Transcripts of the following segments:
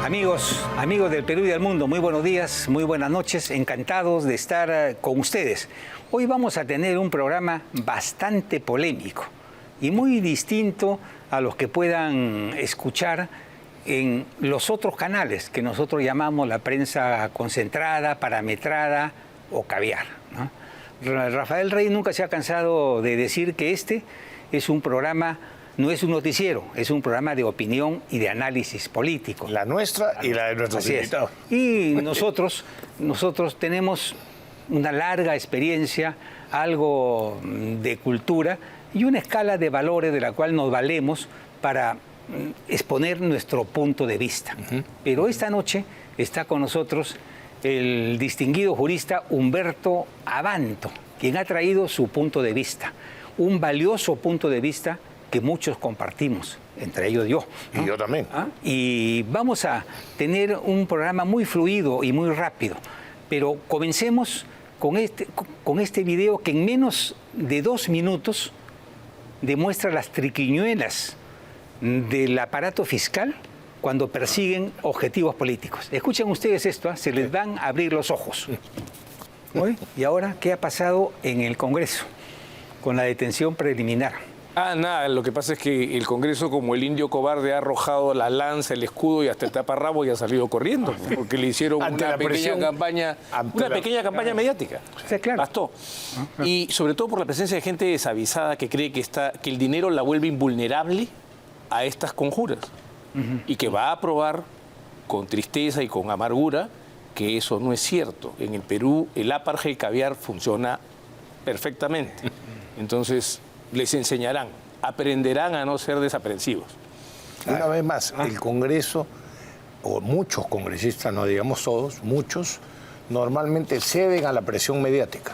Amigos del Perú y del mundo, muy buenos días, muy buenas noches, encantados de estar con ustedes. Hoy vamos a tener un programa bastante polémico y muy distinto a los que puedan escuchar en los otros canales que nosotros llamamos la prensa concentrada, parametrada o caviar, ¿no? Rafael Rey nunca se ha cansado de decir que este es un programa, no es un noticiero, es un programa de opinión y de análisis político. La nuestra y la de nuestros invitados. Y nosotros tenemos una larga experiencia, algo de cultura y una escala de valores de la cual nos valemos para exponer nuestro punto de vista. Pero esta noche está con nosotros el distinguido jurista Humberto Abanto, quien ha traído su punto de vista, un valioso punto de vista que muchos compartimos, entre ellos yo, ¿no? Y yo también. Y vamos a tener un programa muy fluido y muy rápido, pero comencemos con este video que en menos de 2 minutos demuestra las triquiñuelas del aparato fiscal cuando persiguen objetivos políticos. Escuchen ustedes esto, se les van a abrir los ojos. Y ahora, ¿qué ha pasado en el Congreso con la detención preliminar? Nada, lo que pasa es que el Congreso, como el indio cobarde, ha arrojado la lanza, el escudo y hasta el taparrabo y ha salido corriendo, porque le hicieron una pequeña campaña mediática. Sí, claro. Bastó. Y sobre todo por la presencia de gente desavisada que cree que el dinero la vuelve invulnerable a estas conjuras. Y que va a probar con tristeza y con amargura que eso no es cierto. En el Perú el apartheid caviar funciona perfectamente. Entonces les enseñarán, aprenderán a no ser desaprensivos. Una vez más, el Congreso, o muchos congresistas, no digamos todos, muchos, normalmente ceden a la presión mediática,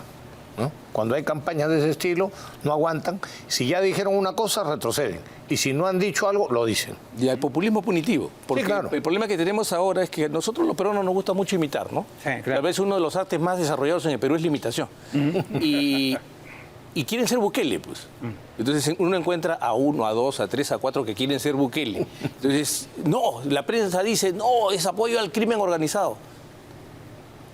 ¿no? Cuando hay campañas de ese estilo, no aguantan. Si ya dijeron una cosa, retroceden. Y si no han dicho algo, lo dicen. Y el populismo punitivo. Porque sí, claro. El problema que tenemos ahora es que a nosotros los peruanos nos gusta mucho imitar, ¿no? Sí, claro. Tal vez uno de los artes más desarrollados en el Perú es la imitación. Y quieren ser Bukele, pues. Entonces uno encuentra a 1, a 2, a 3, a 4 que quieren ser Bukele. Entonces, no, la prensa dice, no, es apoyo al crimen organizado.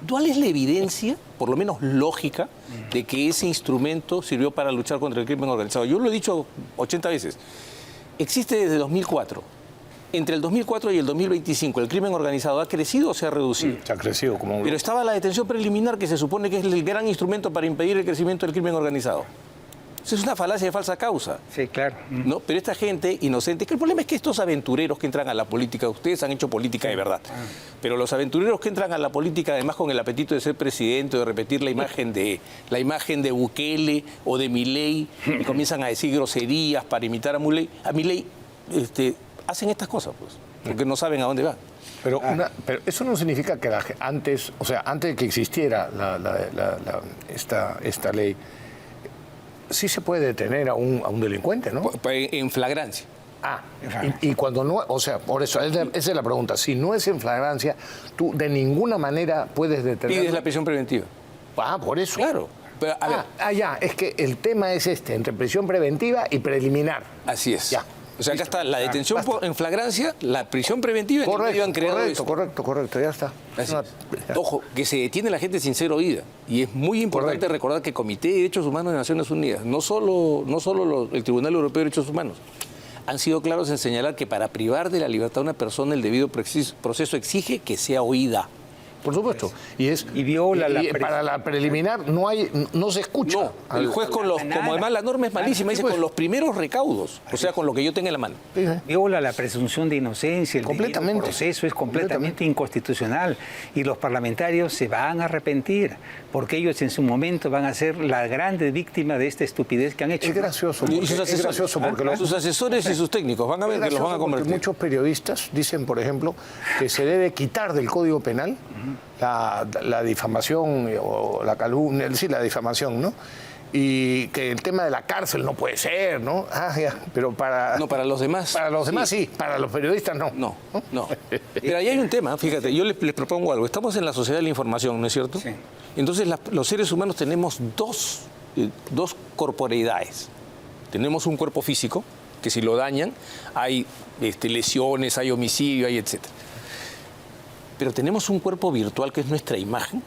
¿Cuál es la evidencia, por lo menos lógica, de que ese instrumento sirvió para luchar contra el crimen organizado? Yo lo he dicho 80 veces. Existe desde 2004. Entre el 2004 y el 2025, ¿el crimen organizado ha crecido o se ha reducido? Se ha crecido como... Pero estaba la detención preliminar, que se supone que es el gran instrumento para impedir el crecimiento del crimen organizado. Eso es una falacia de falsa causa. Sí, claro. ¿No? Pero esta gente inocente, que el problema es que estos aventureros que entran a la política, ustedes han hecho política de verdad, pero los aventureros que entran a la política además con el apetito de ser presidente, de repetir la imagen de Bukele o de Milei, y comienzan a decir groserías para imitar a Milei, hacen estas cosas, pues, porque no saben a dónde van. Pero eso no significa que antes de que existiera esta ley, sí se puede detener a un delincuente, ¿no? En flagrancia. Y cuando no, o sea, por eso, esa es la pregunta. Si no es en flagrancia, tú de ninguna manera puedes detener. Pides la prisión preventiva. Por eso. Claro. Pero, a ver. Ya, es que el tema es entre prisión preventiva y preliminar. Así es. Ya. O sea, acá está la detención en flagrancia, la prisión preventiva, en el medio han creado eso. Correcto, ya está. Ojo, que se detiene la gente sin ser oída. Y es muy importante recordar que el Comité de Derechos Humanos de Naciones Unidas, no solo el Tribunal Europeo de Derechos Humanos, han sido claros en señalar que para privar de la libertad a una persona el debido proceso exige que sea oída. Por supuesto. Y viola para la preliminar no se escucha. No, el juez como además la norma es malísima, dice con los primeros recaudos, o sea, con lo que yo tenga en la mano. Viola la presunción de inocencia, el proceso es completamente inconstitucional y los parlamentarios se van a arrepentir porque ellos en su momento van a ser las grandes víctimas de esta estupidez que han hecho. Es gracioso. Porque sus asesores y sus técnicos van a ver que los van a convertir. Muchos periodistas dicen, por ejemplo, que se debe quitar del Código Penal la difamación o la calumnia, la difamación, ¿no? Y que el tema de la cárcel no puede ser, ¿no? Pero para... No, para los demás. Para los demás sí, para los periodistas no. No. Pero ahí hay un tema, fíjate, yo les propongo algo. Estamos en la sociedad de la información, ¿no es cierto? Sí. Entonces los seres humanos tenemos dos corporeidades. Tenemos un cuerpo físico, que si lo dañan, hay lesiones, hay homicidio, hay etcétera. pero tenemos un cuerpo virtual que es nuestra imagen,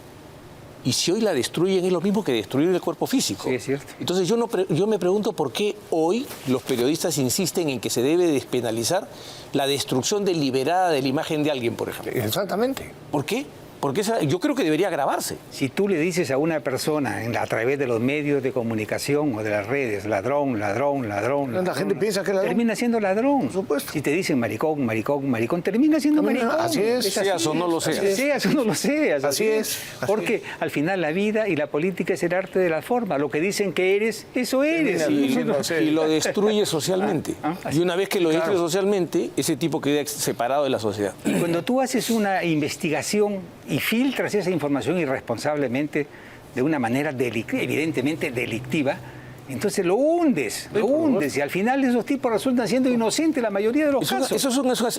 y si hoy la destruyen es lo mismo que destruir el cuerpo físico. Sí, es cierto. Entonces yo me pregunto por qué hoy los periodistas insisten en que se debe despenalizar la destrucción deliberada de la imagen de alguien, por ejemplo. Exactamente. ¿Por qué? Porque yo creo que debería agravarse. Si tú le dices a una persona a través de los medios de comunicación o de las redes, ladrón, ladrón, ladrón, La gente piensa que es ladrón. termina siendo ladrón. Por supuesto. Si te dicen maricón, maricón, maricón, termina siendo maricón. Así es. Seas o no lo seas. Seas o no lo seas. Así es. Porque al final la vida y la política es el arte de la forma. Lo que dicen que eres, eso eres. Y lo destruye socialmente. así. Y una vez que lo destruye socialmente, ese tipo queda separado de la sociedad. Y cuando tú haces una investigación y filtras esa información irresponsablemente de una manera evidentemente delictiva, entonces lo hundes y al final esos tipos resultan siendo inocentes la mayoría de los casos. Eso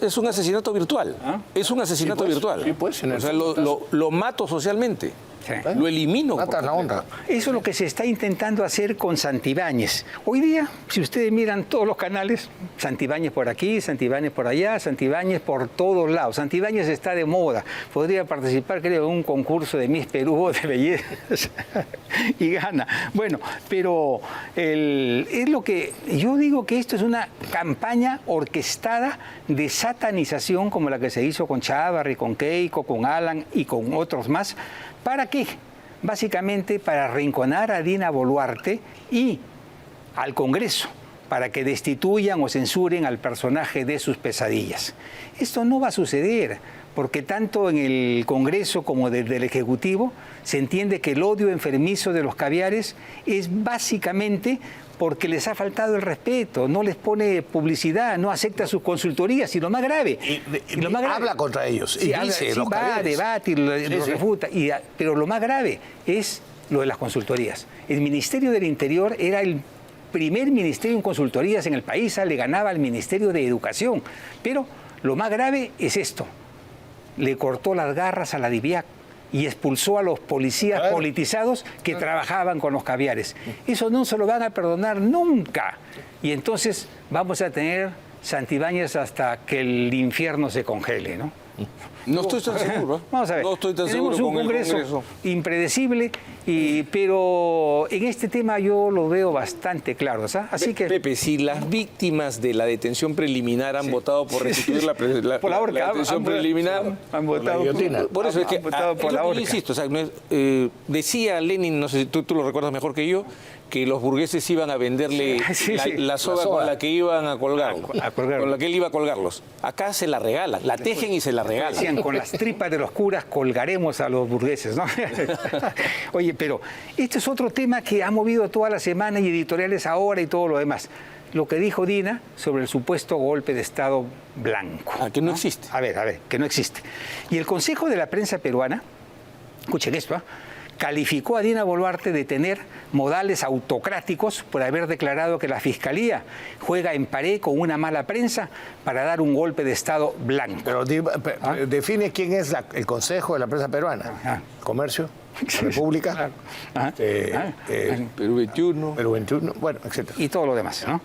es un asesinato virtual. Es un asesinato virtual. Sí, pues, o sea, lo mato socialmente. Sí. Lo elimino. Matas la honra. Eso es lo que se está intentando hacer con Santibáñez. Hoy día, si ustedes miran todos los canales, Santibáñez por aquí, Santibáñez por allá, Santibáñez por todos lados. Santibáñez está de moda. Podría participar, creo, en un concurso de Miss Perú de belleza y gana. Bueno, pero es lo que yo digo, que esto es una campaña orquestada de satanización como la que se hizo con Chávarri, con Keiko, con Alan y con otros más. ¿Para qué? Básicamente para arrinconar a Dina Boluarte y al Congreso, para que destituyan o censuren al personaje de sus pesadillas. Esto no va a suceder, porque tanto en el Congreso como desde el Ejecutivo se entiende que el odio enfermizo de los caviares es básicamente porque les ha faltado el respeto, no les pone publicidad, no acepta sus consultorías, y lo más grave... Y lo más grave, habla contra ellos, y dice, los va a debatir, lo refuta, pero lo más grave es lo de las consultorías. El Ministerio del Interior era el primer ministerio en consultorías en el país, le ganaba al Ministerio de Educación, pero lo más grave es esto, le cortó las garras a la DIVIAC y expulsó a los policías politizados que trabajaban con los caviares. Eso no se lo van a perdonar nunca. Y entonces vamos a tener Santibáñez hasta que el infierno se congele, ¿no? No estoy tan seguro. Vamos a ver. No estoy tan Tenemos seguro un con el Congreso impredecible, pero en este tema yo lo veo bastante claro, ¿sabes? Así que... Pepe, si las víctimas de la detención preliminar han votado por restituir la detención preliminar, han votado por eso es que por la horca. Yo insisto, o sea, decía Lenin, no sé si tú lo recuerdas mejor que yo, que los burgueses iban a venderle la soga con la que iban a colgarlos, con la que él iba a colgarlos. Acá se la regalan, la tejen y se la regalan. Decían, con las tripas de los curas colgaremos a los burgueses, ¿no? Oye, pero este es otro tema que ha movido toda la semana y editoriales ahora y todo lo demás. Lo que dijo Dina sobre el supuesto golpe de Estado blanco. Que no existe. A ver, que no existe. Y el Consejo de la Prensa Peruana, escuchen esto, calificó a Dina Boluarte de tener modales autocráticos por haber declarado que la Fiscalía juega en pared con una mala prensa para dar un golpe de Estado blanco. Pero define quién es el Consejo de la Prensa Peruana. ¿Comercio? La República, Perú 21, bueno, etc. Y todo lo demás, ¿no?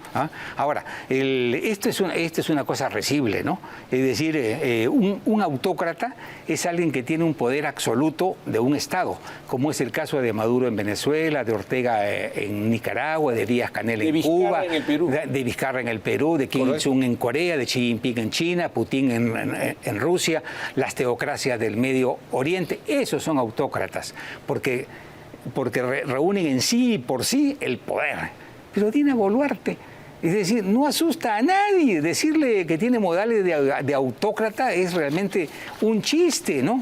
Ahora, esto es una cosa risible, ¿no? Es decir, un autócrata es alguien que tiene un poder absoluto de un Estado, como es el caso de Maduro en Venezuela, de Ortega en Nicaragua, de Díaz-Canel en Cuba, de Vizcarra en el Perú, de Kim Il-sung en Corea, de Xi Jinping en China, Putin en Rusia, las teocracias del Medio Oriente. Esos son autócratas, porque reúnen en sí y por sí el poder. Pero Dina Boluarte, es decir, no asusta a nadie. Decirle que tiene modales de autócrata es realmente un chiste, ¿no?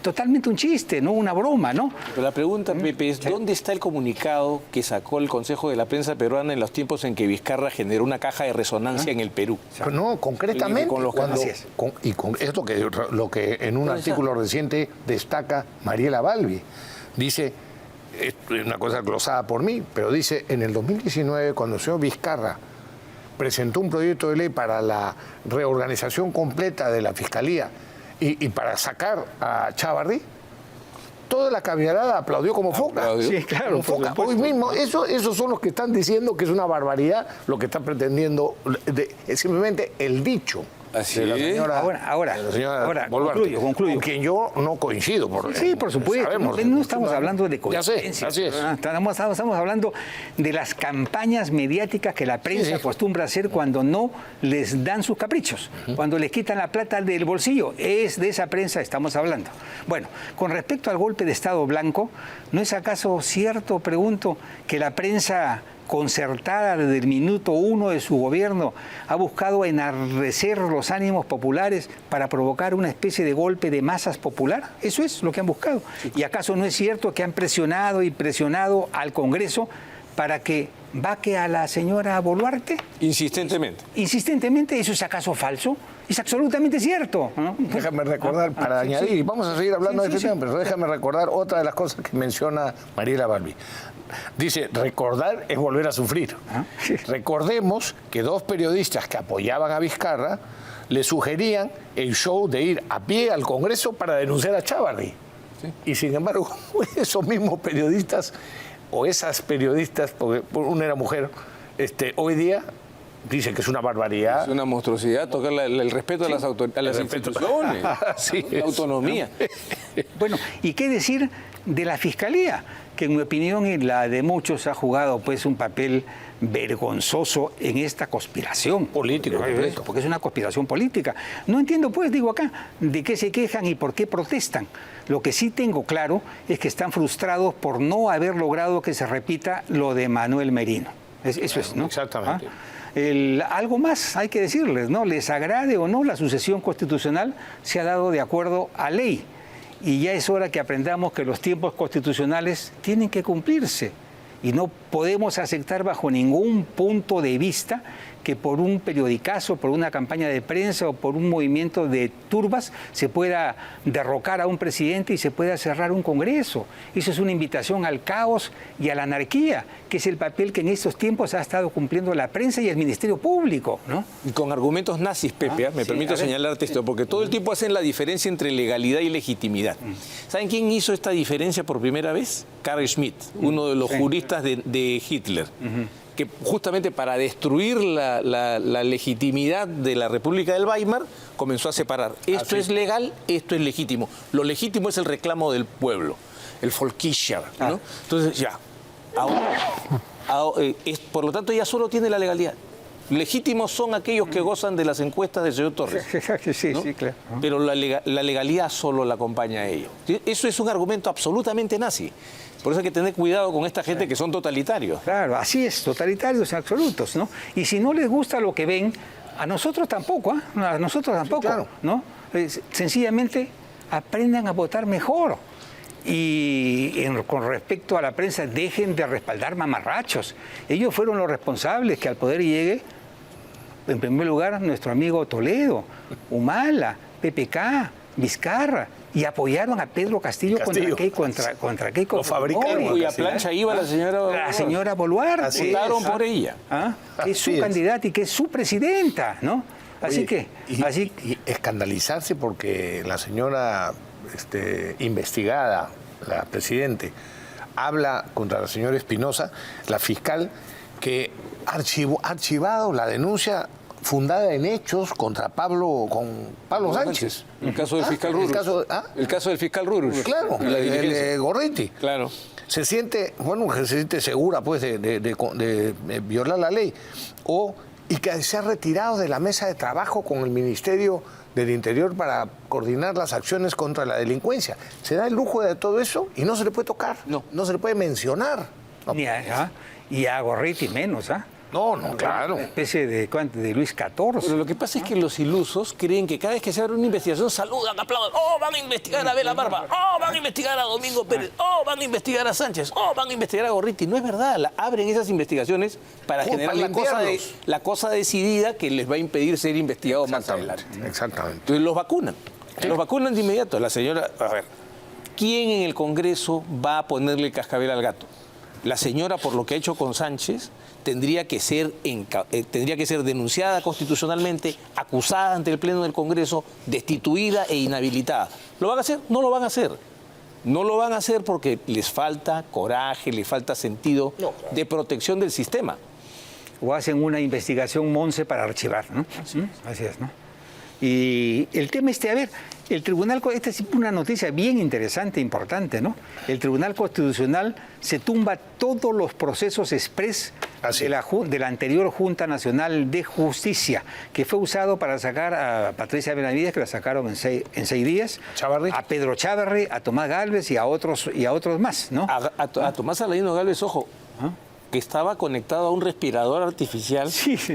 Totalmente un chiste, ¿no? Una broma, ¿no? Pero la pregunta, Pepe, es ¿dónde está el comunicado que sacó el Consejo de la Prensa Peruana en los tiempos en que Vizcarra generó una caja de resonancia en el Perú? No, concretamente, con los con esto lo que en un artículo reciente destaca Mariela Balbi, dice, es una cosa glosada por mí, pero dice, en el 2019, cuando el señor Vizcarra presentó un proyecto de ley para la reorganización completa de la Fiscalía y para sacar a Chávarri, toda la caviarada aplaudió como foca. Sí, claro. Como foca. Hoy mismo, esos son los que están diciendo que es una barbaridad lo que está pretendiendo, es simplemente el dicho. Así de la es. señora, Ahora, de la señora ahora, Boluarte, concluyo. con quien yo no coincido. Sí, por supuesto. Sabemos. No estamos hablando de Ya sé, coincidencia. así es. Estamos hablando de las campañas mediáticas que la prensa Sí, sí. acostumbra a hacer cuando no les dan sus caprichos, cuando les quitan la plata del bolsillo. Es de esa prensa estamos hablando. Bueno, con respecto al golpe de Estado blanco, ¿no es acaso cierto, pregunto, que la prensa concertada desde el minuto 1 de su gobierno ha buscado enardecer los ánimos populares para provocar una especie de golpe de masas popular? Eso es lo que han buscado. ¿Y acaso no es cierto que han presionado y presionado al Congreso para que vaque a la señora Boluarte? Insistentemente. Insistentemente, ¿eso es acaso falso? Es absolutamente cierto, ¿no? Déjame recordar, para sí, añadir, sí. y vamos a seguir hablando Sí, de sí, este tema, pero déjame recordar otra de las cosas que menciona Mariela Balbi. Dice, recordar es volver a sufrir. Sí. Recordemos que dos periodistas que apoyaban a Vizcarra le sugerían el show de ir a pie al Congreso para denunciar a Chávarri. Y sin embargo, esos mismos periodistas, o esas periodistas, porque una era mujer, hoy día dice que es una barbaridad. Es una monstruosidad tocar el respeto a las, a las instituciones, Así la es. autonomía. Bueno, ¿y qué decir de la Fiscalía? Que en mi opinión y la de muchos ha jugado pues un papel vergonzoso en esta conspiración. Político, completo. Porque es una conspiración política. No entiendo pues, digo acá, de qué se quejan y por qué protestan. Lo que sí tengo claro es que están frustrados por no haber logrado que se repita lo de Manuel Merino. Eso es, ¿no? Exactamente. Algo más hay que decirles, ¿no? Les agrade o no, la sucesión constitucional se ha dado de acuerdo a ley. Y ya es hora que aprendamos que los tiempos constitucionales tienen que cumplirse. Y no podemos aceptar bajo ningún punto de vista que por un periodicazo, por una campaña de prensa o por un movimiento de turbas se pueda derrocar a un presidente y se pueda cerrar un Congreso. Eso es una invitación al caos y a la anarquía, que es el papel que en estos tiempos ha estado cumpliendo la prensa y el Ministerio Público, ¿no? Y con argumentos nazis, Pepe, me sí, permito a ver. señalarte esto, porque todo el tiempo hacen la diferencia entre legalidad y legitimidad. ¿Saben quién hizo esta diferencia por primera vez? Carl Schmitt, uno de los juristas de Hitler. Que justamente para destruir la legitimidad de la República del Weimar comenzó a separar. Esto es legal, esto es legítimo. Lo legítimo es el reclamo del pueblo, el Volkischer, ¿no? Entonces ya, por lo tanto ya solo tiene la legalidad. Legítimos son aquellos que gozan de las encuestas del señor Torres. Sí, ¿no? sí, claro. Pero la legalidad solo la acompaña a ello. Eso es un argumento absolutamente nazi. Por eso hay que tener cuidado con esta gente que son totalitarios. Claro, así es, totalitarios absolutos, ¿no? Y si no les gusta lo que ven, a nosotros tampoco, ¿ah? A nosotros tampoco, claro. ¿no? Sencillamente aprendan a votar mejor. Y con respecto a la prensa, dejen de respaldar mamarrachos. Ellos fueron los responsables que al poder llegue, en primer lugar, nuestro amigo Toledo, Humala, PPK, Vizcarra, y apoyaron a Pedro Castillo. contra Keiko Lo fabricaron. Fujimori. Cuya plancha iba la señora Boluarte. Así Votaron por ella. Que es su Así es. candidata y que es su presidenta, ¿no? Así Oye, que, y escandalizarse porque la señora investigada, la presidente, habla contra la señora Espinosa, la fiscal, que ha archivado la denuncia fundada en hechos contra Pablo Sánchez. El caso del fiscal Rurus. El caso del fiscal Rurus. Claro, La diligencia. el Gorriti. Claro. Se siente segura pues de violar la ley, y que se ha retirado de la mesa de trabajo con el Ministerio del Interior para coordinar las acciones contra la delincuencia. Se da el lujo de todo eso y no se le puede tocar, no se le puede mencionar. No, y a Gorriti menos, ¿ah? no, claro. Una especie de Luis XIV. Pero lo que pasa es que los ilusos creen que cada vez que se abre una investigación saludan, aplauden. ¡Oh, van a investigar a Abel Barba! ¡Oh, van a investigar a Domingo Pérez! ¡Oh, van a investigar a Sánchez! ¡Oh, van a investigar a Gorriti! No es verdad. Abren esas investigaciones para generar la cosa decidida que les va a impedir ser investigados más adelante. Exactamente. Entonces los vacunan. Los vacunan de inmediato. La señora, a ver, ¿quién en el Congreso va a ponerle el cascabel al gato? La señora, por lo que ha hecho con Sánchez, tendría que ser denunciada constitucionalmente, acusada ante el Pleno del Congreso, destituida e inhabilitada. ¿Lo van a hacer? No lo van a hacer. No lo van a hacer porque les falta coraje, les falta sentido de protección del sistema. O hacen una investigación Monse para archivar, ¿no? Así es, ¿no? Y el tema a ver, el Tribunal, esta es una noticia bien interesante, importante, ¿no? El Tribunal Constitucional se tumba todos los procesos exprés de la anterior Junta Nacional de Justicia, que fue usado para sacar a Patricia Benavides, que la sacaron en seis días, Chávarri. a Pedro Chávarri, a Tomás Gálvez y a otros más, ¿no? A Tomás Aladino Gálvez, ojo, que estaba conectado a un respirador artificial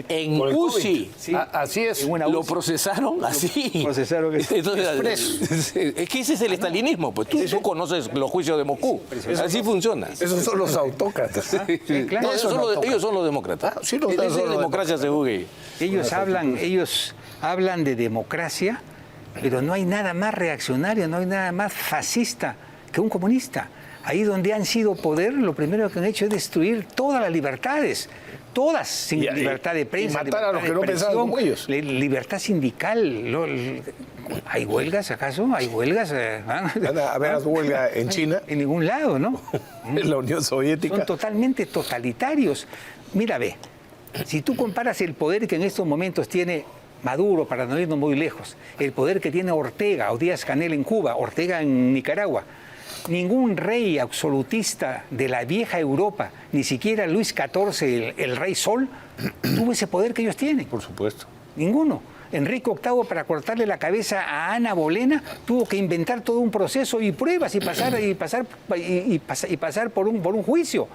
en Por el UCI. COVID. Sí. Así es. En una Lo UCI. procesaron así. Procesaron Entonces, es que ese es el estalinismo. Pues tú conoces los juicios de Moscú. Así funciona. Esos son los autócratas. Sí, claro. No, ellos son los demócratas. Sí, los Es demócratas son los democracia según ellos. Ellos hablan de democracia, pero no hay nada más reaccionario, no hay nada más fascista que un comunista. Ahí donde han sido poder, lo primero que han hecho es destruir todas las libertades, todas, sin libertad de prensa, y matar a los que no pensaban como ellos. Libertad sindical. ¿Hay huelgas acaso? ¿Hay huelgas? A ver, ¿has huelga en China? En ningún lado, ¿no? En la Unión Soviética. Son totalmente totalitarios. Mira, ve, si tú comparas el poder que en estos momentos tiene Maduro, para no irnos muy lejos, el poder que tiene Ortega o Díaz-Canel en Cuba, Ortega en Nicaragua, ningún rey absolutista de la vieja Europa, ni siquiera Luis XIV, el rey Sol, tuvo ese poder que ellos tienen. Por supuesto. Ninguno. Enrique VIII, para cortarle la cabeza a Ana Bolena, tuvo que inventar todo un proceso y pruebas y pasar por un juicio.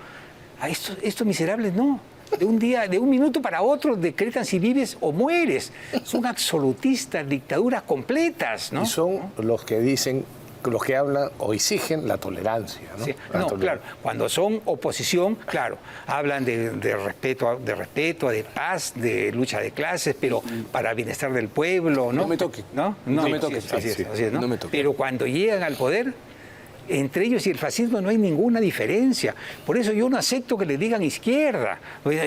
A estos miserables no. De un minuto para otro decretan si vives o mueres. Son absolutistas, dictaduras completas, ¿no? Y son los que dicen, los que hablan o exigen la tolerancia, ¿no? Sí. Claro, cuando son oposición, claro, hablan de respeto, de paz, de lucha de clases, pero para el bienestar del pueblo, ¿no? No me toque. No me toque. Así es, ¿no? No me toque. Pero cuando llegan al poder, entre ellos y el fascismo no hay ninguna diferencia. Por eso yo no acepto que le digan izquierda.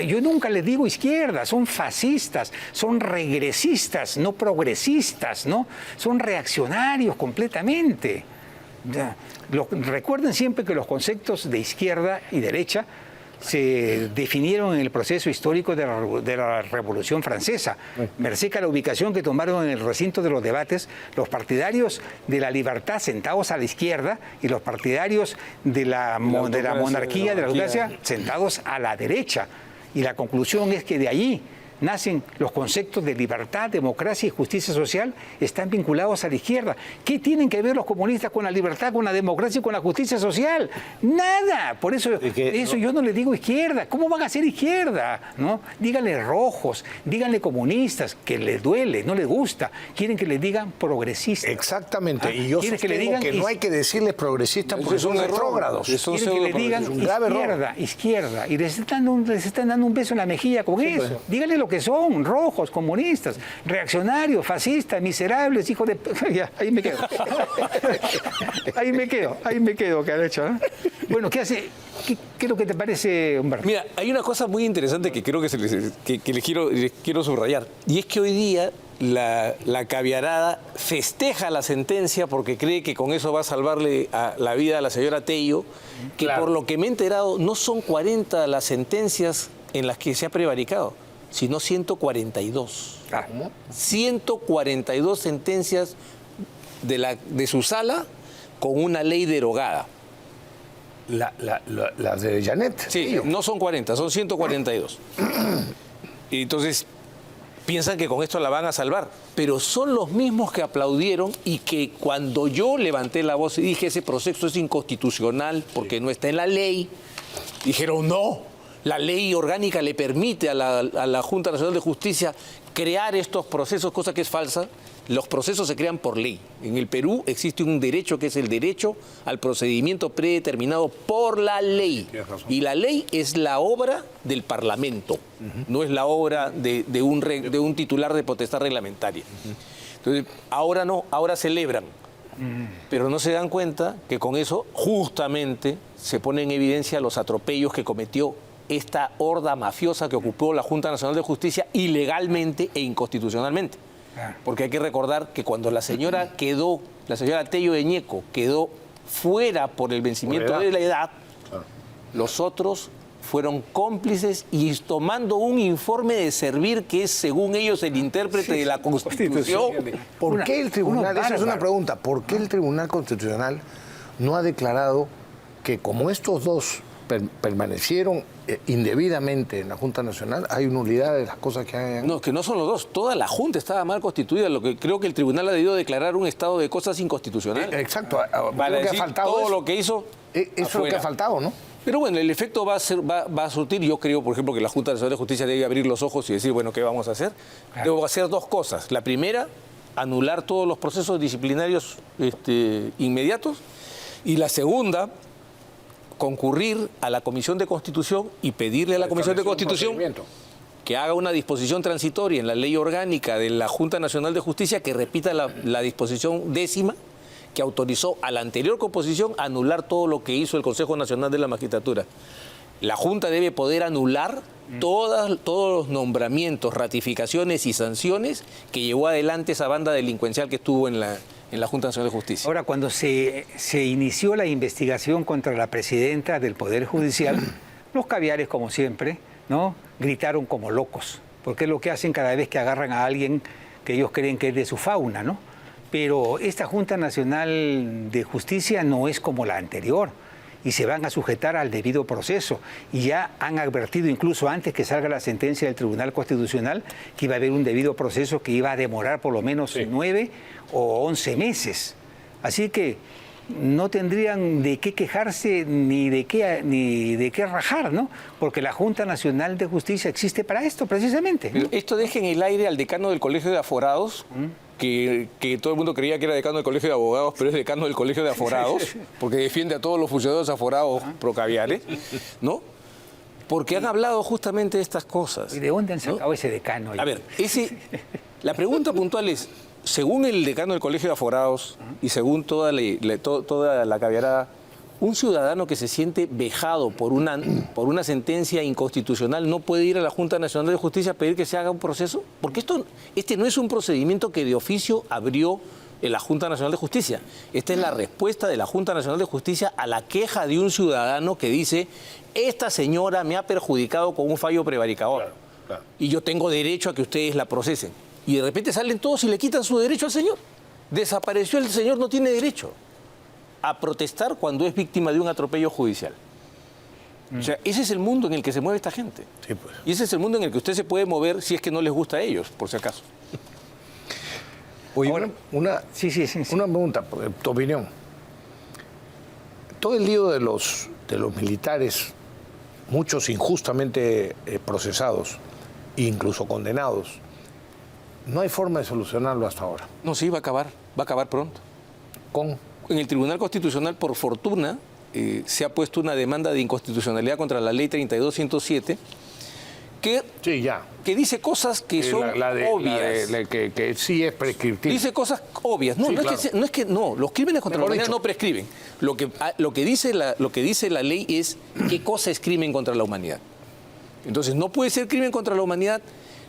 Yo nunca les digo izquierda. Son fascistas, son regresistas, no progresistas, ¿no? Son reaccionarios completamente. Recuerden siempre que los conceptos de izquierda y derecha se definieron en el proceso histórico de la Revolución Francesa. Merced a la ubicación que tomaron en el recinto de los debates los partidarios de la libertad sentados a la izquierda y los partidarios de la monarquía, de la democracia, sentados a la derecha. Y la conclusión es que de allí nacen los conceptos de libertad, democracia y justicia social, están vinculados a la izquierda. ¿Qué tienen que ver los comunistas con la libertad, con la democracia y con la justicia social? Nada. Por eso, yo no les digo izquierda. ¿Cómo van a ser izquierda? ¿No? Díganle rojos, díganle comunistas, que les duele, no les gusta. Quieren que les digan progresistas. Exactamente. Y yo sostengo que no hay que decirles progresistas porque son retrógrados. Quieren que le digan izquierda. Y les están dando un beso en la mejilla con eso. Pues. Díganle lo que son, rojos, comunistas, reaccionarios, fascistas, miserables, hijos de... Ya, ahí me quedo. ahí me quedo, Caracho. ¿Eh? Bueno, ¿qué hace? ¿Qué es lo que te parece, Humberto? Mira, hay una cosa muy interesante que creo que les quiero subrayar. Y es que hoy día la caviarada festeja la sentencia porque cree que con eso va a salvarle la vida a la señora Tello, que por lo que me he enterado no son 40 las sentencias en las que se ha prevaricado, sino 142. 142 sentencias de su sala con una ley derogada. Las de Janet. Sí, no son 40, son 142. Y entonces piensan que con esto la van a salvar, pero son los mismos que aplaudieron y que cuando yo levanté la voz y dije ese proceso es inconstitucional porque no está en la ley, dijeron no. La ley orgánica le permite a la Junta Nacional de Justicia crear estos procesos, cosa que es falsa. Los procesos se crean por ley. En el Perú existe un derecho que es el derecho al procedimiento predeterminado por la ley. Y la ley es la obra del Parlamento, no es la obra de un titular de potestad reglamentaria. Entonces, ahora no, ahora celebran. Pero no se dan cuenta que con eso justamente se pone en evidencia los atropellos que cometió esta horda mafiosa que ocupó la Junta Nacional de Justicia ilegalmente e inconstitucionalmente. Porque hay que recordar que cuando la señora Tello de Ñeco quedó fuera por el vencimiento de la edad, los otros fueron cómplices y tomando un informe de Servir que es, según ellos, el intérprete de la Constitución. ¿Por qué el tribunal, esa es una pregunta, ¿por qué el Tribunal Constitucional no ha declarado que como estos dos permanecieron indebidamente en la Junta Nacional, hay nulidad de las cosas que hayan? No, que no son los dos, toda la Junta estaba mal constituida, lo que creo que el tribunal ha debido declarar un estado de cosas inconstitucional. Exacto, Para creo que decir ha faltado todo lo que hizo. eso es lo que ha faltado, ¿no? Pero bueno, el efecto va a surtir. Yo creo, por ejemplo, que la Junta Nacional de Justicia debe abrir los ojos y decir, bueno, ¿qué vamos a hacer? Debo hacer dos cosas. La primera, anular todos los procesos disciplinarios inmediatos. Y la segunda, concurrir a la Comisión de Constitución y pedirle a la Comisión de Constitución que haga una disposición transitoria en la ley orgánica de la Junta Nacional de Justicia que repita la disposición 10ª que autorizó a la anterior composición a anular todo lo que hizo el Consejo Nacional de la Magistratura. La Junta debe poder anular todos los nombramientos, ratificaciones y sanciones que llevó adelante esa banda delincuencial que estuvo en la Junta Nacional de Justicia. Ahora, cuando se inició la investigación contra la presidenta del Poder Judicial, los caviares, como siempre, ¿no?, gritaron como locos, porque es lo que hacen cada vez que agarran a alguien que ellos creen que es de su fauna, ¿no? Pero esta Junta Nacional de Justicia no es como la anterior y se van a sujetar al debido proceso. Y ya han advertido, incluso antes que salga la sentencia del Tribunal Constitucional, que iba a haber un debido proceso que iba a demorar por lo menos 9 o 11 meses. Así que no tendrían de qué quejarse ni de qué rajar, ¿no? Porque la Junta Nacional de Justicia existe para esto, precisamente, ¿no? Pero esto deja en el aire al decano del Colegio de Aforados, que todo el mundo creía que era decano del Colegio de Abogados, pero es decano del Colegio de Aforados, porque defiende a todos los funcionarios aforados procaviares, ¿no? Porque han hablado justamente de estas cosas. ¿Y de dónde han sacado ese decano? A ver, la pregunta puntual es, según el decano del Colegio de Aforados y según toda la caviarada, un ciudadano que se siente vejado por una sentencia inconstitucional no puede ir a la Junta Nacional de Justicia a pedir que se haga un proceso, porque este no es un procedimiento que de oficio abrió la Junta Nacional de Justicia. Esta es la respuesta de la Junta Nacional de Justicia a la queja de un ciudadano que dice: esta señora me ha perjudicado con un fallo prevaricador, claro. Y yo tengo derecho a que ustedes la procesen. Y de repente salen todos y le quitan su derecho al señor. Desapareció el señor, no tiene derecho a protestar cuando es víctima de un atropello judicial. O sea, ese es el mundo en el que se mueve esta gente. Sí, pues. Y ese es el mundo en el que usted se puede mover si es que no les gusta a ellos, por si acaso. Oye, ahora, una pregunta, tu opinión. Todo el lío de los militares, muchos injustamente procesados, incluso condenados, no hay forma de solucionarlo hasta ahora. No, sí, va a acabar pronto. En el Tribunal Constitucional, por fortuna, se ha puesto una demanda de inconstitucionalidad contra la Ley 32-107 que dice cosas que son obvias. Que sí es prescriptivo. Dice cosas obvias. No, sí, claro. Los crímenes contra la humanidad no prescriben. Lo que dice la ley es qué cosa es crimen contra la humanidad. Entonces, no puede ser crimen contra la humanidad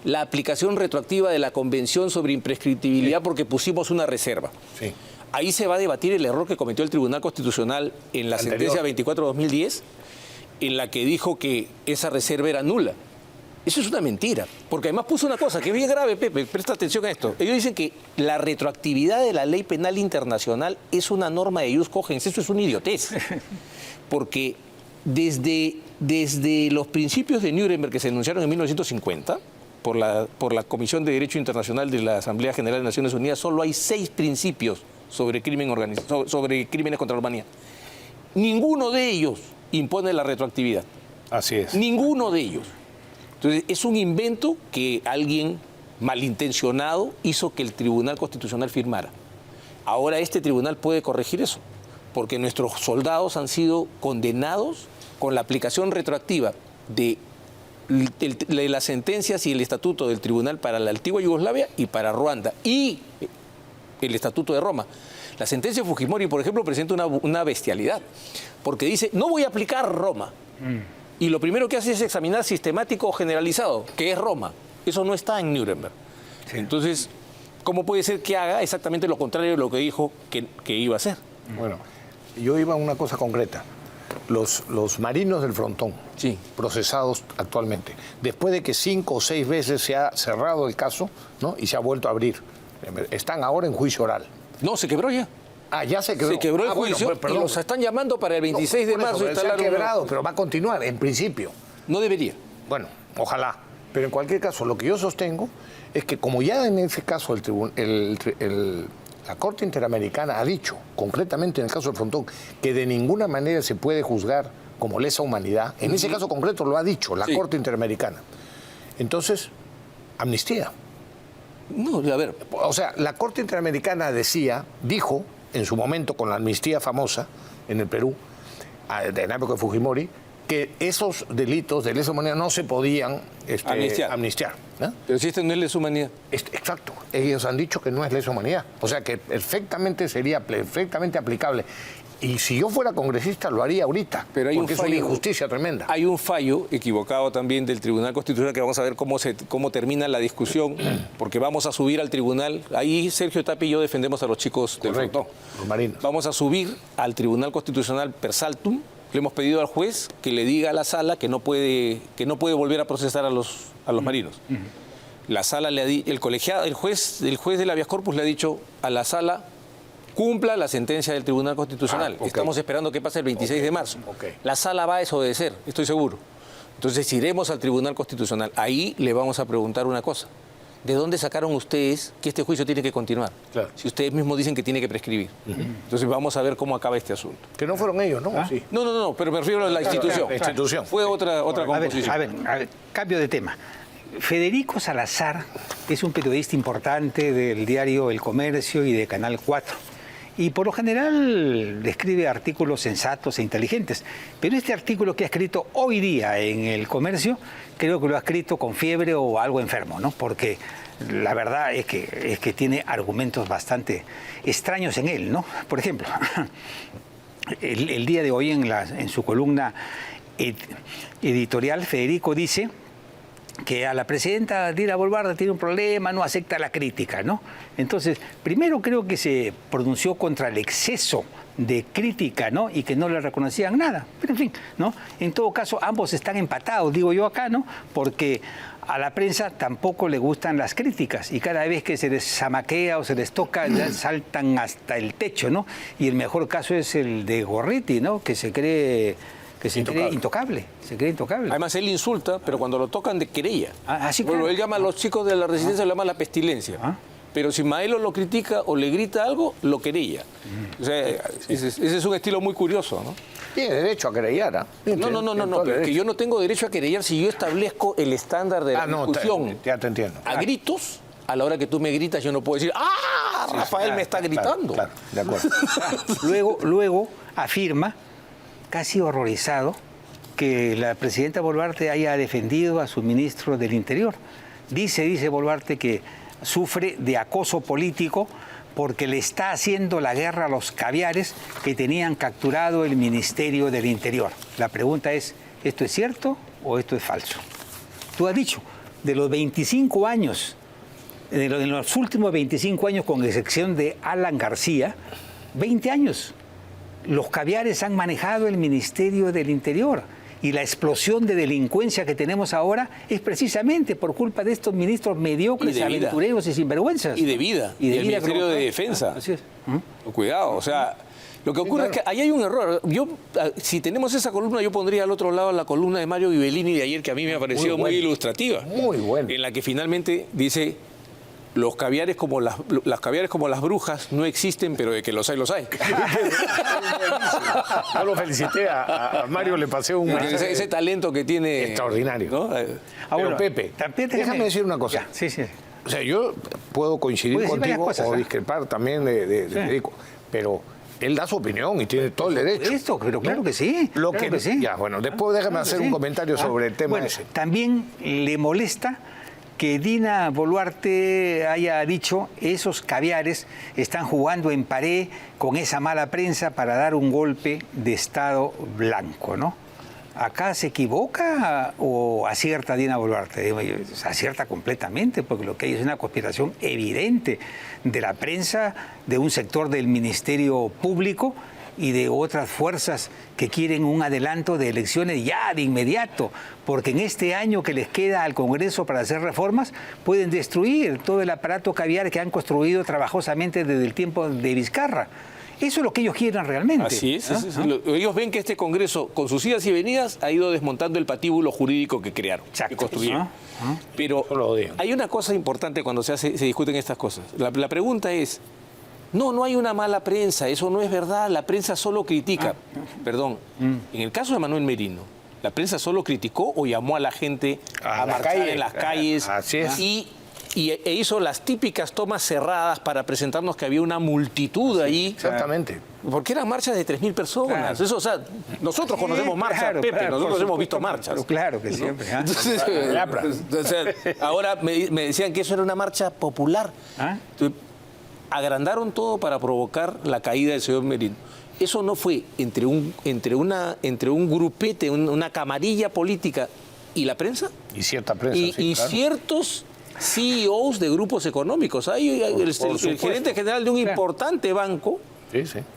la aplicación retroactiva de la Convención sobre Imprescriptibilidad porque pusimos una reserva. Sí. Ahí se va a debatir el error que cometió el Tribunal Constitucional en la sentencia 24/2010, en la que dijo que esa reserva era nula. Eso es una mentira, porque además puso una cosa que es bien grave, Pepe, presta atención a esto. Ellos dicen que la retroactividad de la ley penal internacional es una norma de ius cogens. Eso es una idiotez, porque desde los principios de Nuremberg que se enunciaron en 1950, por la Comisión de Derecho Internacional de la Asamblea General de Naciones Unidas, solo hay 6 principios sobre crímenes contra la humanidad. Ninguno de ellos impone la retroactividad. Así es. Ninguno de ellos. Entonces, es un invento que alguien malintencionado hizo que el Tribunal Constitucional firmara. Ahora este tribunal puede corregir eso, porque nuestros soldados han sido condenados con la aplicación retroactiva de las sentencias y el estatuto del tribunal para la antigua Yugoslavia y para Ruanda, y el estatuto de Roma. La sentencia de Fujimori, por ejemplo, presenta una bestialidad, porque dice, no voy a aplicar Roma. Y lo primero que hace es examinar sistemático o generalizado, que es Roma. Eso no está en Nuremberg. Sí. Entonces, ¿cómo puede ser que haga exactamente lo contrario de lo que dijo que iba a hacer? Bueno, yo iba a una cosa concreta. los marinos del Frontón, Sí. procesados actualmente, después de que 5 o 6 veces se ha cerrado el caso, ¿no? Y se ha vuelto a abrir. Están ahora en juicio oral. No, se quebró ya. Ah, ya se quebró. Se quebró el Bueno, juicio perdón. y los están llamando para el 26 de Por eso, marzo se ha instalar una- quebrado, pero va a continuar, en principio. No debería. Bueno, ojalá. Pero en cualquier caso, lo que yo sostengo es que como ya en ese caso la Corte Interamericana ha dicho, concretamente en el caso del Frontón, que de ninguna manera se puede juzgar como lesa humanidad, en ese caso concreto lo ha dicho la Sí. Corte Interamericana. Entonces, amnistía. No, a ver, O sea, la Corte Interamericana dijo en su momento con la amnistía famosa en el Perú, en la época de Fujimori, que esos delitos de lesa humanidad no se podían amnistiar. ¿No? pero si este no es lesa humanidad. Exacto. Ellos han dicho que no es lesa humanidad. O sea, que sería perfectamente aplicable. Y si yo fuera congresista, lo haría ahorita. Pero hay porque un es una fallo- injusticia tremenda. Hay un fallo equivocado también del Tribunal Constitucional que vamos a ver cómo termina la discusión, porque vamos a subir al tribunal. Ahí Sergio Tapia y yo defendemos a los chicos del Correcto, Frontón. los marinos. Vamos a subir al Tribunal Constitucional per saltum. Le hemos pedido al juez que le diga a la sala que no puede volver a procesar a los marinos. La sala el juez del habeas corpus le ha dicho a la sala: cumpla la sentencia del Tribunal Constitucional. Ok. Estamos esperando que pase el 26 de marzo. Ok. La sala va a desobedecer, estoy seguro. Entonces iremos al Tribunal Constitucional. Ahí le vamos a preguntar una cosa. ¿De dónde sacaron ustedes que este juicio tiene que continuar? Claro. Si ustedes mismos dicen que tiene que prescribir. Entonces vamos a ver cómo acaba este asunto. Que no fueron ellos, ¿no? Sí. No, pero me refiero a la institución. La institución. Fue otra composición. A ver, cambio de tema. Federico Salazar es un periodista importante del diario El Comercio y de Canal 4. Y por lo general escribe artículos sensatos e inteligentes. Pero este artículo que ha escrito hoy día en El Comercio, creo que lo ha escrito con fiebre o algo enfermo, ¿no? Porque la verdad es que tiene argumentos bastante extraños en él, ¿no? Por ejemplo, el día de hoy en su columna editorial, Federico dice que a la presidenta Dina Boluarte tiene un problema, no acepta la crítica, ¿no? Entonces, primero creo que se pronunció contra el exceso de crítica, ¿no? Y que no le reconocían nada. Pero en fin, ¿no? En todo caso, ambos están empatados, digo yo acá, ¿no? Porque a la prensa tampoco le gustan las críticas y cada vez que se les zamaquea o se les toca, ya saltan hasta el techo, ¿no? Y el mejor caso es el de Gorriti, ¿no? Que se cree intocable. Se cree intocable. Además, él insulta, pero cuando lo tocan de querella. Sí, Bueno, claro. él llama a los chicos de la resistencia, lo llama la pestilencia. Pero si Maelo lo critica o le grita algo, lo querella. O sea, ese es un estilo muy curioso, ¿no? Tiene derecho a querellar, ¿ah? No, pero es que yo no tengo derecho a querellar si yo establezco el estándar de la discusión. Ya te entiendo. A gritos, a la hora que tú me gritas, yo no puedo decir: ¡ah! Rafael me está gritando. Claro, de acuerdo. Luego afirma, casi horrorizado, que la presidenta Boluarte haya defendido a su ministro del Interior. Dice Boluarte que sufre de acoso político porque le está haciendo la guerra a los caviares que tenían capturado el Ministerio del Interior. La pregunta es, ¿esto es cierto o esto es falso? Tú has dicho, de los 25 años, en los últimos 25 años, con excepción de Alan García, 20 años, los caviares han manejado el Ministerio del Interior. Y la explosión de delincuencia que tenemos ahora es precisamente por culpa de estos ministros mediocres, aventureros y sinvergüenzas. Y de vida. Y el Ministerio de Defensa. Así es. Cuidado, o sea, lo que ocurre es que ahí hay un error. Si tenemos esa columna, yo pondría al otro lado la columna de Mario Ghibellini de ayer, que a mí me ha parecido muy ilustrativa. Muy buena. En la que finalmente dice: los caviares como las brujas no existen, pero de que los hay, los hay. Yo lo felicité, a Mario le pasé un mensaje Ese talento que tiene. extraordinario. ¿no? Pero Pepe, déjame decir una cosa. Sí. O sea, yo puedo coincidir Puedes decir contigo varias cosas, o discrepar también de Federico, pero él da su opinión y tiene todo el derecho. Esto, pero claro que sí. Claro que sí. Ya, bueno, después déjame hacer un comentario sobre el tema bueno, ese. También le molesta que Dina Boluarte haya dicho: esos caviares están jugando en pared con esa mala prensa para dar un golpe de Estado blanco, ¿no? ¿Acá se equivoca o acierta Dina Boluarte? Acierta completamente, porque lo que hay es una conspiración evidente de la prensa, de un sector del Ministerio Público, y de otras fuerzas que quieren un adelanto de elecciones ya de inmediato, porque en este año que les queda al Congreso para hacer reformas, pueden destruir todo el aparato caviar que han construido trabajosamente desde el tiempo de Vizcarra. Eso es lo que ellos quieren realmente. Así es. Ellos ven que este Congreso, con sus idas y venidas, ha ido desmontando el patíbulo jurídico que crearon, que construyeron. Pero hay una cosa importante cuando se discuten estas cosas. La pregunta es, no hay una mala prensa, eso no es verdad, la prensa solo critica. Perdón, en el caso de Manuel Merino, la prensa solo criticó o llamó a la gente a marchar en las calles. Así es. E hizo las típicas tomas cerradas para presentarnos que había una multitud ahí. Exactamente. Porque eran marchas de 3.000 personas. Claro. Eso, o sea, nosotros conocemos marchas, Pepe, nosotros hemos visto marchas. Pero claro que siempre. Entonces, o sea, ahora me decían que eso era una marcha popular. Entonces, agrandaron todo para provocar la caída del señor Merino. Eso no fue entre un grupete, una camarilla política y la prensa. Y cierta prensa, y claro. ciertos CEOs de grupos económicos. Ahí el gerente general de un importante banco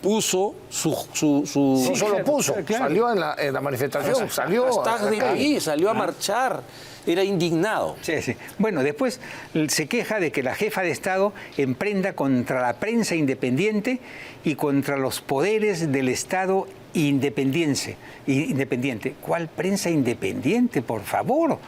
puso No solo puso, salió en la manifestación, salió a marchar. Era indignado. Sí. Bueno, después se queja de que la jefa de Estado emprenda contra la prensa independiente y contra los poderes del Estado independiente. ¿Cuál prensa independiente, por favor?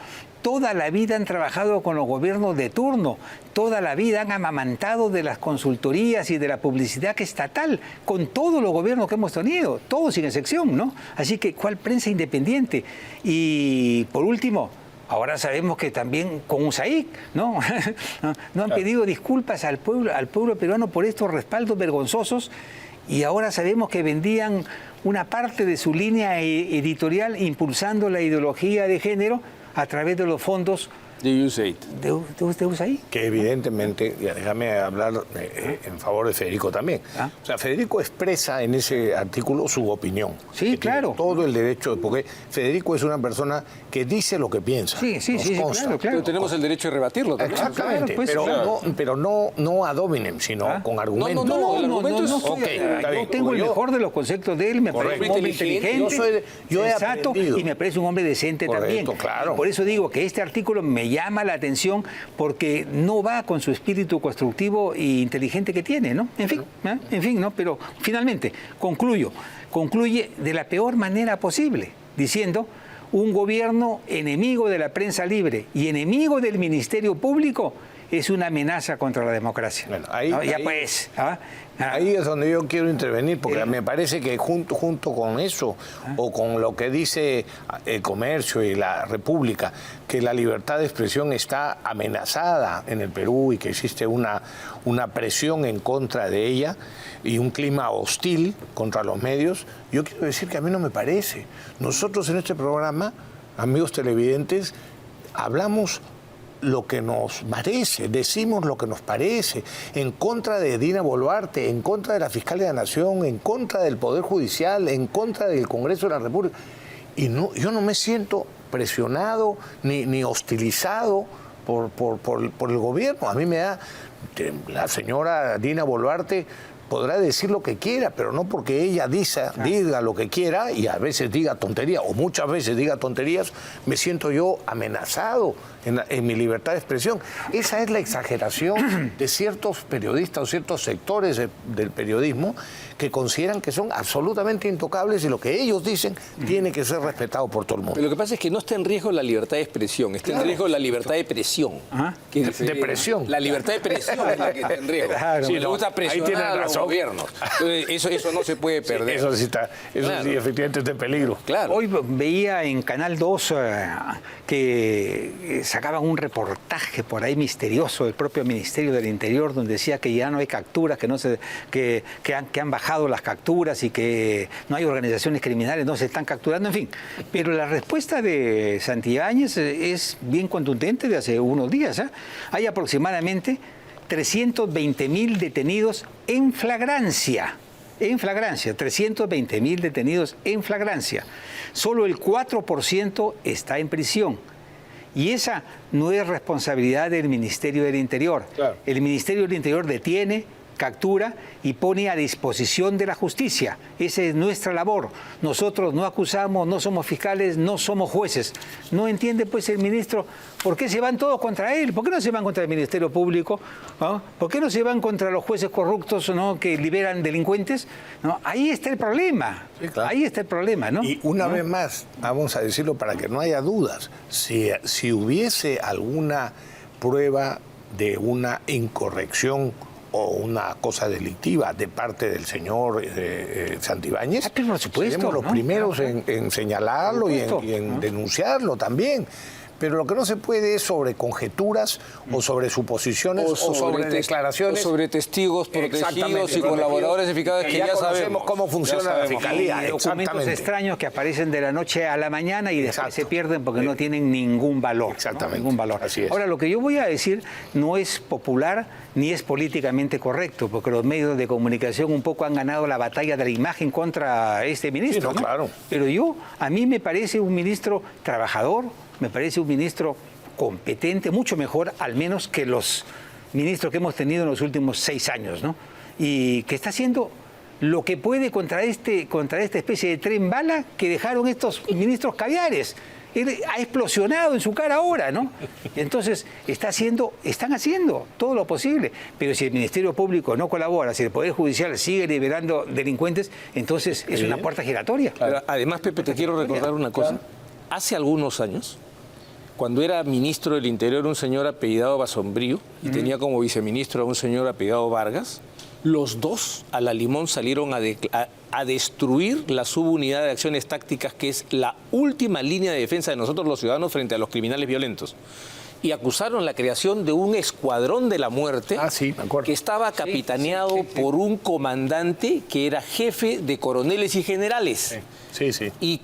Toda la vida han trabajado con los gobiernos de turno, toda la vida han amamantado de las consultorías y de la publicidad estatal, con todos los gobiernos que hemos tenido, todos sin excepción, ¿no? Así que, ¿cuál prensa independiente? Y, por último, ahora sabemos que también con USAID, ¿no? No han pedido disculpas al pueblo peruano por estos respaldos vergonzosos y ahora sabemos que vendían una parte de su línea editorial impulsando la ideología de género a través de los fondos de USAID. ¿De USAID? Que evidentemente, déjame hablar en favor de Federico también. O sea, Federico expresa en ese artículo su opinión. Sí, claro. Todo el derecho, porque Federico es una persona que dice lo que piensa. Sí, claro. Pero tenemos el derecho de rebatirlo también. Exactamente, Claro, pues, pero no ad hominem, sino con argumentos. Yo tengo el mejor de los conceptos de él, me parece un hombre inteligente, sensato y me parece un hombre decente también. Claro. Por eso digo que este artículo me llama la atención porque no va con su espíritu constructivo e inteligente que tiene, ¿no? En fin, ¿no? Pero finalmente, concluye de la peor manera posible, diciendo: un gobierno enemigo de la prensa libre y enemigo del Ministerio Público es una amenaza contra la democracia. Bueno, ahí es donde yo quiero intervenir, porque me parece que junto con eso, o con lo que dice el comercio y la República, que la libertad de expresión está amenazada en el Perú y que existe una presión en contra de ella y un clima hostil contra los medios, yo quiero decir que a mí no me parece. Nosotros en este programa, amigos televidentes, hablamos lo que nos parece, decimos lo que nos parece, en contra de Dina Boluarte, en contra de la Fiscal de la Nación, en contra del Poder Judicial, en contra del Congreso de la República. Y yo no me siento presionado ni hostilizado por el gobierno. A mí me da, la señora Dina Boluarte podrá decir lo que quiera, pero no porque ella diga lo que quiera y a veces diga tonterías, o muchas veces diga tonterías, me siento yo amenazado en mi libertad de expresión. Esa es la exageración de ciertos periodistas o ciertos sectores del periodismo que consideran que son absolutamente intocables y lo que ellos dicen tiene que ser respetado por todo el mundo. Pero lo que pasa es que no está en riesgo la libertad de expresión, está en riesgo la libertad de presión. De presión. La libertad de presión es la que está en riesgo. Claro, si le gusta presionar a los gobiernos. Entonces, eso no se puede perder. Eso sí efectivamente está en peligro. Claro. Hoy veía en Canal 2 que sacaban un reportaje por ahí misterioso del propio Ministerio del Interior donde decía que ya no hay capturas, que han bajado las capturas y que no hay organizaciones criminales, no se están capturando, en fin. Pero la respuesta de Santibáñez es bien contundente de hace unos días. Hay aproximadamente 320.000 detenidos en flagrancia. 320.000 detenidos en flagrancia. Solo el 4% está en prisión. Y esa no es responsabilidad del Ministerio del Interior. Claro. El Ministerio del Interior detiene, captura y pone a disposición de la justicia. Esa es nuestra labor. Nosotros no acusamos, no somos fiscales, no somos jueces. No entiende pues el ministro por qué se van todos contra él, por qué no se van contra el Ministerio Público, ¿no? ¿Por qué no se van contra los jueces corruptos, ¿no?, que liberan delincuentes? ¿No? Ahí está el problema. Sí, claro. Ahí está el problema, ¿no? Y una vez más, vamos a decirlo para que no haya dudas, si hubiese alguna prueba de una incorrección o una cosa delictiva de parte del señor Santibáñez, por supuesto, seremos los primeros en señalarlo y en denunciarlo también. Pero lo que no se puede es sobre conjeturas o sobre suposiciones o sobre declaraciones. O sobre testigos protegidos y colaboradores eficaces que ya sabemos cómo funciona la fiscalía. Y documentos extraños que aparecen de la noche a la mañana y después se pierden porque no tienen ningún valor. Exactamente. ¿No? Ningún valor. Así es. Ahora, lo que yo voy a decir no es popular ni es políticamente correcto, porque los medios de comunicación un poco han ganado la batalla de la imagen contra este ministro. Sí, no, claro. Pero a mí me parece un ministro trabajador, me parece un ministro competente, mucho mejor al menos que los ministros que hemos tenido en los últimos 6 años, ¿no? Y que está haciendo lo que puede contra esta especie de tren bala que dejaron estos ministros caviares. Él ha explosionado en su cara ahora, ¿no? Entonces, están haciendo todo lo posible. Pero si el Ministerio Público no colabora, si el Poder Judicial sigue liberando delincuentes, entonces es una puerta giratoria. Pero además, Pepe, te quiero recordar una cosa. Hace algunos años, cuando era ministro del Interior un señor apellidado Basombrío y tenía como viceministro a un señor apellidado Vargas, los dos a la limón salieron a destruir la subunidad de acciones tácticas, que es la última línea de defensa de nosotros los ciudadanos frente a los criminales violentos. Y acusaron la creación de un escuadrón de la muerte que estaba capitaneado por un comandante que era jefe de coroneles y generales. ¿Y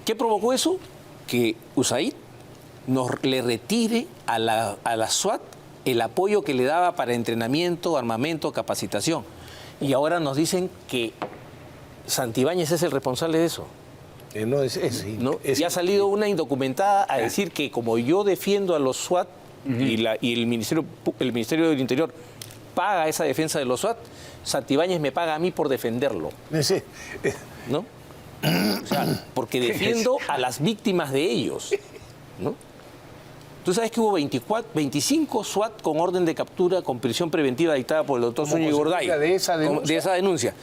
qué provocó eso? Que USAID le retire a la SWAT el apoyo que le daba para entrenamiento, armamento, capacitación. Y ahora nos dicen que Santibáñez es el responsable de eso. Y ha salido una indocumentada a decir que como yo defiendo a los SWAT y el Ministerio del Interior paga esa defensa de los SWAT, Santibáñez me paga a mí por defenderlo. ¿No? O sea, porque defiendo a las víctimas de ellos, ¿no? Tú sabes que hubo 25 SWAT con orden de captura con prisión preventiva dictada por el doctor Zúñiga Gorday. ¿De esa denuncia?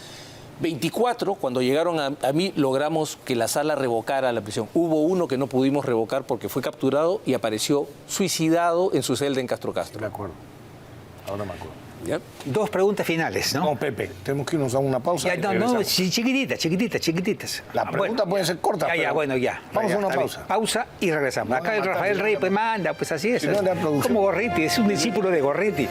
24, cuando llegaron a mí, logramos que la sala revocara la prisión. Hubo uno que no pudimos revocar porque fue capturado y apareció suicidado en su celda en Castro Castro. De acuerdo. Ahora me acuerdo. ¿Ya? 2 preguntas finales, ¿no? No, Pepe, tenemos que irnos a una pausa. Chiquititas. La pregunta puede ser corta. Ya. Vamos a una pausa. Pausa y regresamos. Acá el Rafael Rey pues manda, pues así es. Si no, como Gorriti, es un discípulo de Gorriti.